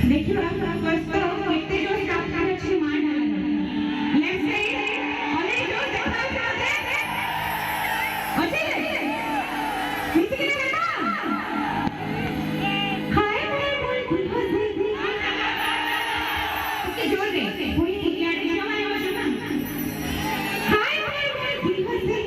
देखिए फर्स्ट तो कितने जो स्टाफ का अच्छी मान डाला लेफ्ट साइड ऑलरेडी जो देखा होते किसी के लिए ना हाय हाय बोल खुद हंसी उसके जोर दे कोई यार शमा है शमा हाय हाय बोल खुद हंसी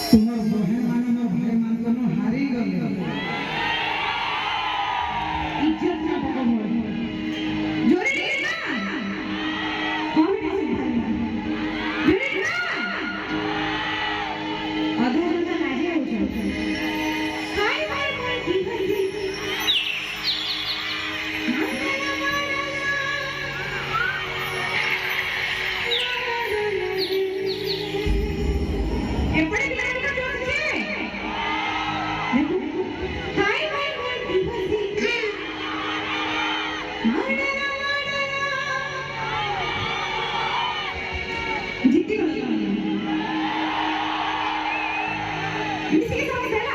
তোমার বহে মানে মোর ভাই মান কোন হারি গলে इज्जत ना बको मोर जोरे नहीं ना कौन कैसे जोरे ना अधर अधर लाजे हो जाओ हाय हाय हाय ठीक है ఎప్పుడు క్లాస్ లో చూస్తే हाय हाय हाय ठीक है जितनी बड़ी किसी के साथ खेला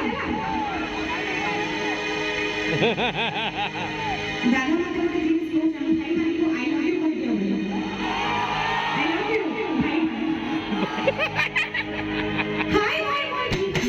दादा माता के जीवन को जान भाई भाई को आई लव यू बोल दिया आई लव यू भाई हाय हाय हाय हाय